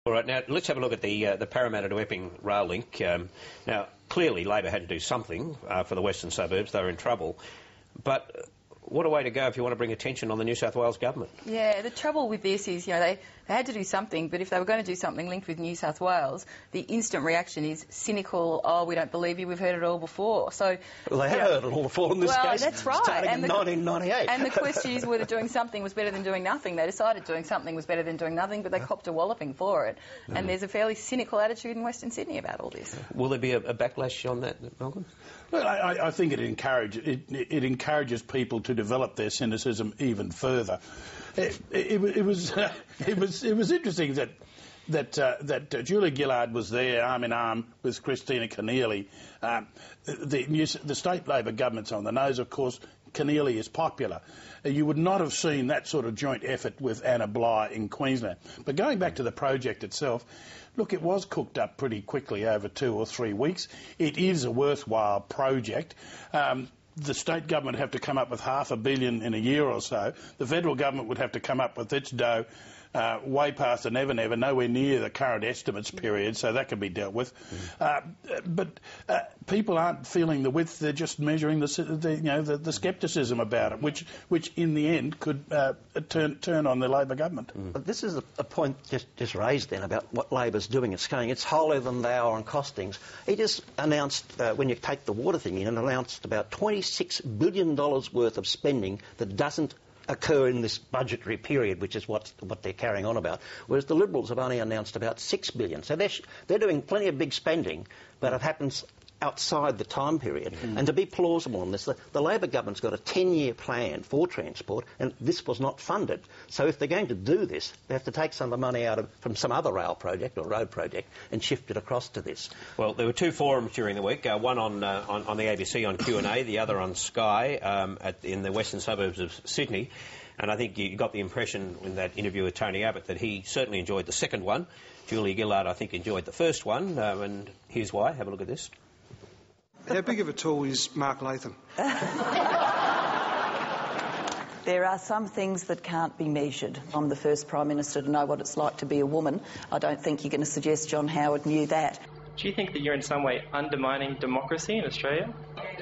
All right, now let's have a look at the Parramatta to Epping rail link. Now, clearly Labor had to do something for the western suburbs. They were in trouble. But what a way to go if you want to bring attention on the New South Wales government. Yeah, the trouble with this is, they had to do something, but if they were going to do something linked with New South Wales, the instant reaction is cynical, oh, we don't believe you, we've heard it all before. So, well, they have heard it all before in this case. Well, that's right. Starting in 1998. And the question is whether doing something was better than doing nothing. They decided doing something was better than doing nothing, but they copped a walloping for it. And there's a fairly cynical attitude in Western Sydney about all this. Will there be a backlash on that, Malcolm? Well, I think it encourages people to develop their cynicism even further. It was interesting that Julia Gillard was there arm in arm with Christina Keneally. The state Labor government's on the nose, of course. Keneally is popular. You would not have seen that sort of joint effort with Anna Bligh in Queensland. But going back to the project itself, look, it was cooked up pretty quickly over 2 or 3 weeks. It is a worthwhile project. The state government would have to come up with $500 million in a year or so. The federal government would have to come up with its dough way past the never, nowhere near the current estimates period, so that can be dealt with. But people aren't feeling the width; they're just measuring the scepticism about it, which in the end could turn on the Labor government. But this is a point just raised then about what Labor's doing. It's going, it's holier than thou on costings. He just announced, when you take the water thing in, announced about $26 billion worth of spending that doesn't occur in this budgetary period, which is what they're carrying on about, whereas the Liberals have only announced about $6 billion. So they're doing plenty of big spending, but it happens outside the time period. And to be plausible on this, the Labor government's got a 10-year plan for transport, and this was not funded. So if they're going to do this, they have to take some of the money from some other rail project or road project and shift it across to this. Well, there were 2 forums during the week, one on the ABC on Q&A, the other on Sky in the western suburbs of Sydney. And I think you got the impression in that interview with Tony Abbott that he certainly enjoyed the second one. Julia Gillard, I think, enjoyed the first one, and here's why. Have a look at this. How big of a tool is Mark Latham? There are some things that can't be measured. I'm the first Prime Minister to know what it's like to be a woman. I don't think you're going to suggest John Howard knew that. Do you think that you're in some way undermining democracy in Australia?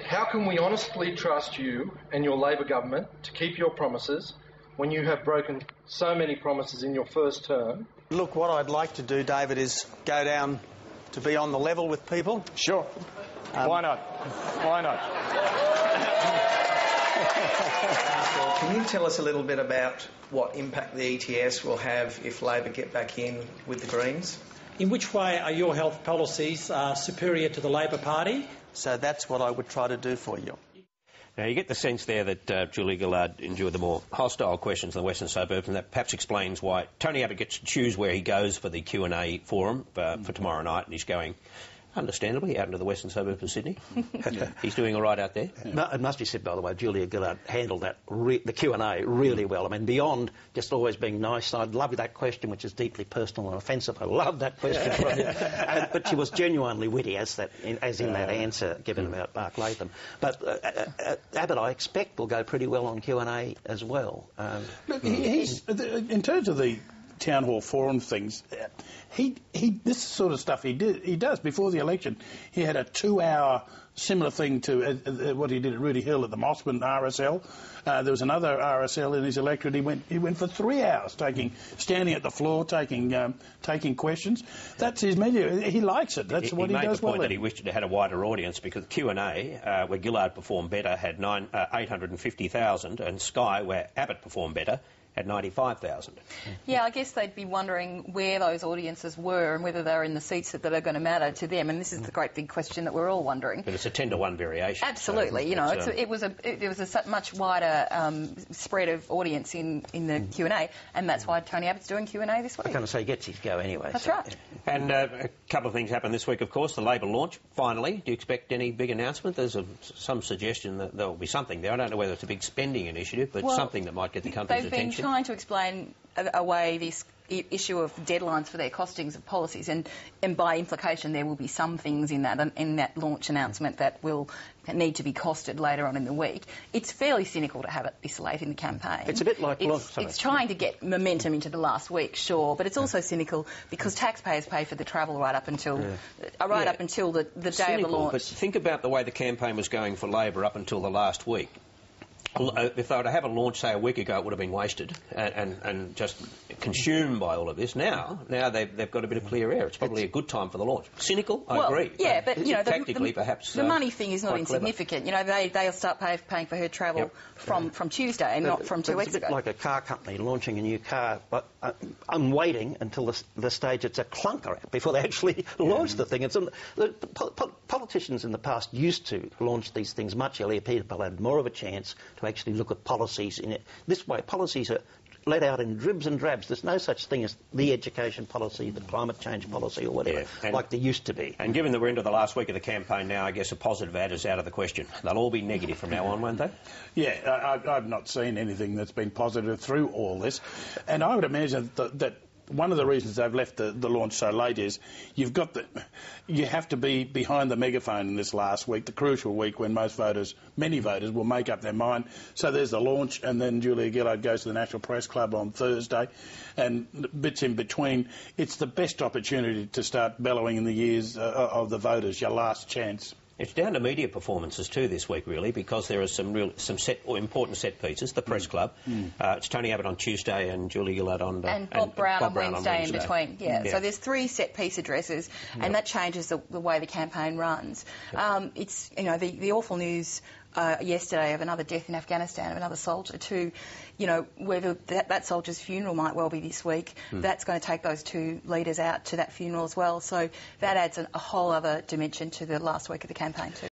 How can we honestly trust you and your Labor government to keep your promises when you have broken so many promises in your first term? Look, what I'd like to do, David, is go down to be on the level with people. Sure. Why not? Why not? Can you tell us a little bit about what impact the ETS will have if Labor get back in with the Greens? In which way are your health policies superior to the Labor Party? So that's what I would try to do for you. Now, you get the sense there that Julia Gillard endured the more hostile questions in the western suburbs, and that perhaps explains why Tony Abbott gets to choose where he goes for the Q&A forum for tomorrow night, and he's going, understandably, out into the western suburbs of Sydney. He's doing all right out there. No, it must be said, by the way, Julia Gillard handled that the Q&A really well. I mean, beyond just always being nice, I love that question, which is deeply personal and offensive. I love that question from you. But she was genuinely witty, as in that answer given about Mark Latham. But Abbott, I expect, will go pretty well on Q&A as well. Look, in terms of the town hall forum things, this sort of stuff he does before the election. He had a 2-hour similar thing to what he did at Rooty Hill at the Mossman RSL. There was another RSL in his electorate. He went for 3 hours, standing at the floor, taking questions. That's his menu. He likes it. That's what he does well. He made the point that he wished it had a wider audience, because Q&A, where Gillard performed better, had 850,000, and Sky, where Abbott performed better, had 95,000. Yeah, I guess they'd be wondering where those audiences were and whether they're in the seats that are going to matter to them. And this is the great big question that we're all wondering. But it's a 10-to-1 variation. Absolutely. So it was a much wider spread of audience in the Q&A, and that's why Tony Abbott's doing Q&A this week. I'm going to say he gets his go anyway. That's right. And a couple of things happened this week, of course. The Labor launch, finally. Do you expect any big announcement? There's some suggestion that there will be something there. I don't know whether it's a big spending initiative, but something that might get the country's attention. Trying to explain away this issue of deadlines for their costings of policies, and by implication there will be some things in that launch announcement that will need to be costed later on in the week. It's fairly cynical to have it this late in the campaign. It's a bit like... It's trying to get momentum into the last week, sure, but it's also cynical because taxpayers pay for the travel right up until the day of the launch. But think about the way the campaign was going for Labor up until the last week. If they were to have a launch, say, a week ago, it would have been wasted and just consumed by all of this. Now they've got a bit of clear air. It's probably a good time for the launch. Cynical, I agree. Yeah, but you know, tactically, perhaps the money thing is not insignificant. You know, they'll start paying for her travel from Tuesday and not from 2 weeks ago. It's a bit like a car company launching a new car, but I'm waiting until the stage it's a clunker before they actually launch the thing. Politicians in the past used to launch these things much earlier. People had more of a chance to actually look at policies in it. This way, policies are let out in dribs and drabs. There's no such thing as the education policy, the climate change policy or whatever, like there used to be. And given that we're into the last week of the campaign now, I guess a positive ad is out of the question. They'll all be negative from now on, won't they? Yeah, I've not seen anything that's been positive through all this. And I would imagine that one of the reasons they've left the launch so late is you have to be behind the megaphone in this last week, the crucial week when many voters will make up their mind. So there's the launch, and then Julia Gillard goes to the National Press Club on Thursday, and bits in between. It's the best opportunity to start bellowing in the ears of the voters, your last chance. It's down to media performances too this week, really, because there are some important set pieces. The Press Club. It's Tony Abbott on Tuesday and Julia Gillard on and Bob Brown on Wednesday in between. Yeah. So there's 3 set piece addresses, and that changes the way the campaign runs. It's the awful news yesterday of another death in Afghanistan of another soldier too. You know, whether that soldier's funeral might well be this week. That's going to take those 2 leaders out to that funeral as well. So that adds a whole other dimension to the last week of the campaign too.